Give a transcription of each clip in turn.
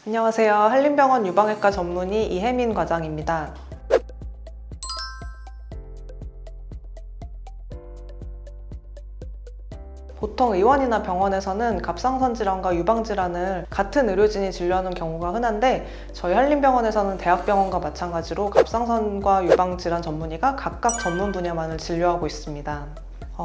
안녕하세요. 한림병원 유방외과 전문의 이혜민 과장입니다. 보통 의원이나 병원에서는 갑상선 질환과 유방 질환을 같은 의료진이 진료하는 경우가 흔한데 저희 한림병원에서는 대학병원과 마찬가지로 갑상선과 유방 질환 전문의가 각각 전문 분야만을 진료하고 있습니다.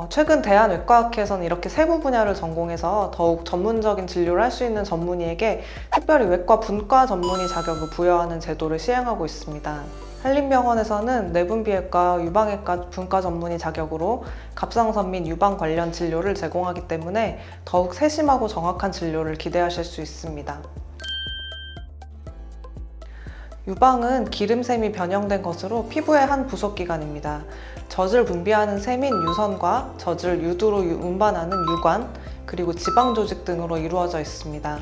최근 대한외과학회에서는 이렇게 세부 분야를 전공해서 더욱 전문적인 진료를 할 수 있는 전문의에게 특별히 외과 분과 전문의 자격을 부여하는 제도를 시행하고 있습니다. 한림병원에서는 내분비외과, 유방외과 분과 전문의 자격으로 갑상선 및 유방 관련 진료를 제공하기 때문에 더욱 세심하고 정확한 진료를 기대하실 수 있습니다. 유방은 기름샘이 변형된 것으로 피부의 한 부속기관입니다. 젖을 분비하는 샘인 유선과 젖을 유두로 운반하는 유관, 그리고 지방 조직 등으로 이루어져 있습니다.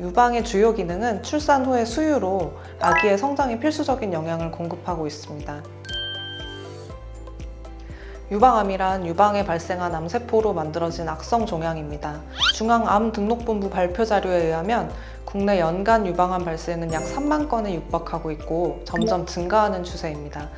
유방의 주요 기능은 출산 후의 수유로 아기의 성장에 필수적인 영양을 공급하고 있습니다. 유방암이란 유방에 발생한 암세포로 만들어진 악성 종양입니다. 중앙암등록본부 발표 자료에 의하면 국내 연간 유방암 발생은 약 3만 건에 육박하고 있고 점점 증가하는 추세입니다.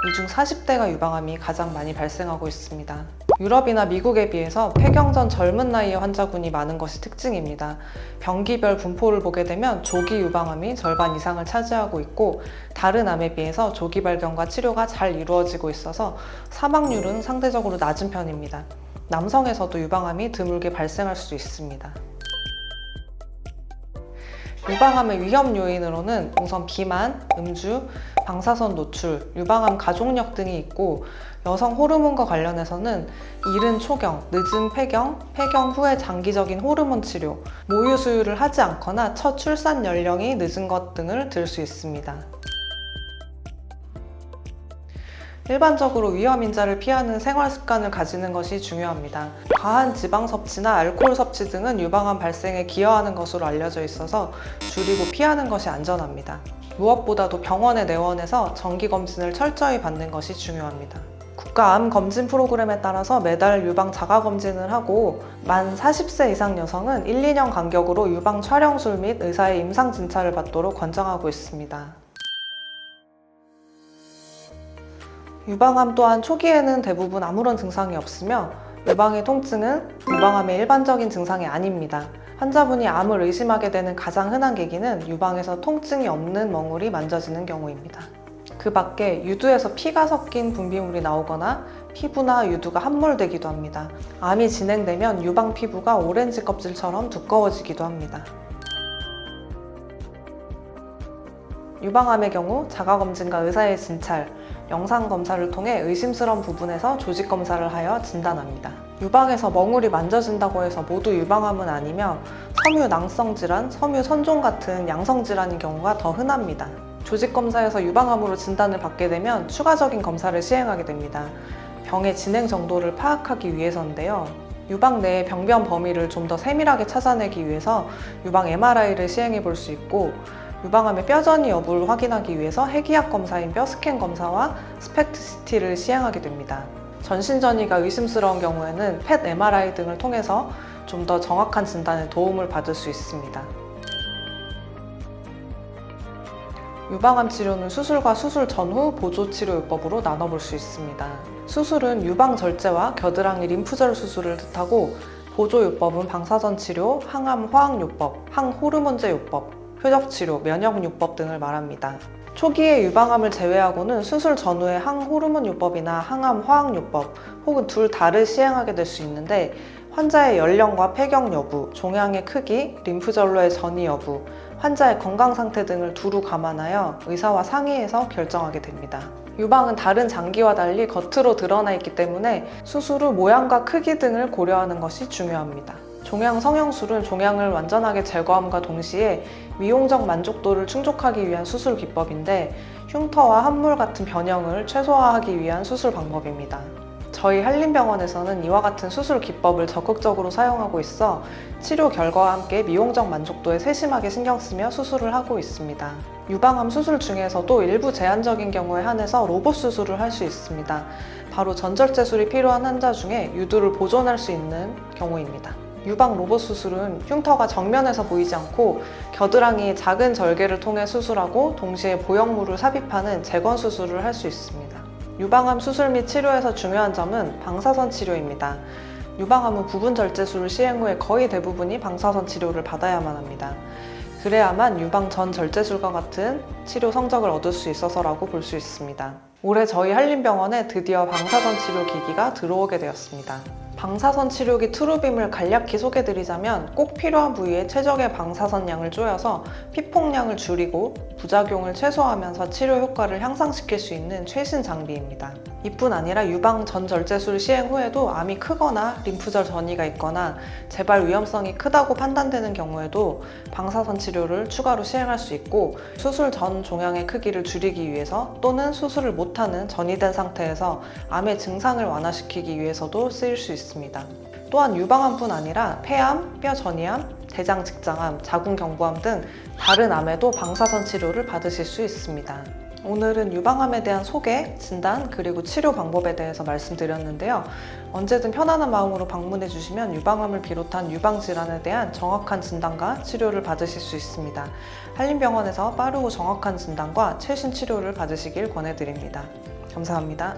이 중 40대가 유방암이 가장 많이 발생하고 있습니다. 유럽이나 미국에 비해서 폐경 전 젊은 나이의 환자군이 많은 것이 특징입니다. 병기별 분포를 보게 되면 조기 유방암이 절반 이상을 차지하고 있고 다른 암에 비해서 조기 발견과 치료가 잘 이루어지고 있어서 사망률은 상대적으로 낮은 편입니다. 남성에서도 유방암이 드물게 발생할 수 있습니다. 유방암의 위험 요인으로는 우선 비만, 음주, 방사선 노출, 유방암 가족력 등이 있고 여성 호르몬과 관련해서는 이른 초경, 늦은 폐경, 폐경 후에 장기적인 호르몬 치료, 모유 수유를 하지 않거나 첫 출산 연령이 늦은 것 등을 들 수 있습니다. 일반적으로 위험인자를 피하는 생활 습관을 가지는 것이 중요합니다. 과한 지방 섭취나 알코올 섭취 등은 유방암 발생에 기여하는 것으로 알려져 있어서 줄이고 피하는 것이 안전합니다. 무엇보다도 병원에 내원해서 정기검진을 철저히 받는 것이 중요합니다. 국가암검진 프로그램에 따라서 매달 유방 자가검진을 하고 만 40세 이상 여성은 1, 2년 간격으로 유방 촬영술 및 의사의 임상 진찰을 받도록 권장하고 있습니다. 유방암 또한 초기에는 대부분 아무런 증상이 없으며 유방의 통증은 유방암의 일반적인 증상이 아닙니다. 환자분이 암을 의심하게 되는 가장 흔한 계기는 유방에서 통증이 없는 멍울이 만져지는 경우입니다. 그 밖에 유두에서 피가 섞인 분비물이 나오거나 피부나 유두가 함몰되기도 합니다. 암이 진행되면 유방 피부가 오렌지 껍질처럼 두꺼워지기도 합니다. 유방암의 경우 자가검진과 의사의 진찰, 영상검사를 통해 의심스러운 부분에서 조직검사를 하여 진단합니다. 유방에서 멍울이 만져진다고 해서 모두 유방암은 아니며 섬유낭성 질환, 섬유선종 같은 양성 질환인 경우가 더 흔합니다. 조직검사에서 유방암으로 진단을 받게 되면 추가적인 검사를 시행하게 됩니다. 병의 진행 정도를 파악하기 위해서인데요. 유방 내의 병변 범위를 좀 더 세밀하게 찾아내기 위해서 유방 MRI를 시행해 볼 수 있고 유방암의 뼈전이 여부를 확인하기 위해서 핵의학 검사인 뼈스캔 검사와 스펙트CT를 시행하게 됩니다. 전신전이가 의심스러운 경우에는 펫 MRI 등을 통해서 좀 더 정확한 진단에 도움을 받을 수 있습니다. 유방암 치료는 수술과 수술 전후 보조치료요법으로 나눠볼 수 있습니다. 수술은 유방 절제와 겨드랑이 림프절 수술을 뜻하고 보조요법은 방사선 치료, 항암 화학요법, 항호르몬제 요법, 표적치료, 면역요법 등을 말합니다. 초기에 유방암을 제외하고는 수술 전후에 항호르몬 요법이나 항암 화학요법 혹은 둘 다를 시행하게 될 수 있는데 환자의 연령과 폐경 여부, 종양의 크기, 림프절로의 전이 여부, 환자의 건강 상태 등을 두루 감안하여 의사와 상의해서 결정하게 됩니다. 유방은 다른 장기와 달리 겉으로 드러나 있기 때문에 수술 후 모양과 크기 등을 고려하는 것이 중요합니다. 종양 성형술은 종양을 완전하게 제거함과 동시에 미용적 만족도를 충족하기 위한 수술 기법인데 흉터와 함몰 같은 변형을 최소화하기 위한 수술 방법입니다. 저희 한림병원에서는 이와 같은 수술 기법을 적극적으로 사용하고 있어 치료 결과와 함께 미용적 만족도에 세심하게 신경 쓰며 수술을 하고 있습니다. 유방암 수술 중에서도 일부 제한적인 경우에 한해서 로봇 수술을 할 수 있습니다. 바로 전절제술이 필요한 환자 중에 유두를 보존할 수 있는 경우입니다. 유방 로봇 수술은 흉터가 정면에서 보이지 않고 겨드랑이 작은 절개를 통해 수술하고 동시에 보형물을 삽입하는 재건 수술을 할 수 있습니다. 유방암 수술 및 치료에서 중요한 점은 방사선 치료입니다. 유방암은 부분 절제술을 시행 후에 거의 대부분이 방사선 치료를 받아야만 합니다. 그래야만 유방 전 절제술과 같은 치료 성적을 얻을 수 있어서라고 볼 수 있습니다. 올해 저희 한림병원에 드디어 방사선 치료 기기가 들어오게 되었습니다. 방사선 치료기 트루빔을 간략히 소개드리자면 꼭 필요한 부위에 최적의 방사선 양을 쪼여서 피폭량을 줄이고 부작용을 최소화하면서 치료 효과를 향상시킬 수 있는 최신 장비입니다. 이뿐 아니라 유방 전 절제술 시행 후에도 암이 크거나 림프절 전이가 있거나 재발 위험성이 크다고 판단되는 경우에도 방사선 치료를 추가로 시행할 수 있고, 수술 전 종양의 크기를 줄이기 위해서 또는 수술을 못하는 전이된 상태에서 암의 증상을 완화시키기 위해서도 쓰일 수 있습니다. 또한 유방암뿐 아니라 폐암, 뼈 전이암, 대장 직장암, 자궁경부암 등 다른 암에도 방사선 치료를 받으실 수 있습니다. 오늘은 유방암에 대한 소개, 진단, 그리고 치료 방법에 대해서 말씀드렸는데요. 언제든 편안한 마음으로 방문해 주시면 유방암을 비롯한 유방질환에 대한 정확한 진단과 치료를 받으실 수 있습니다. 한림병원에서 빠르고 정확한 진단과 최신 치료를 받으시길 권해드립니다. 감사합니다.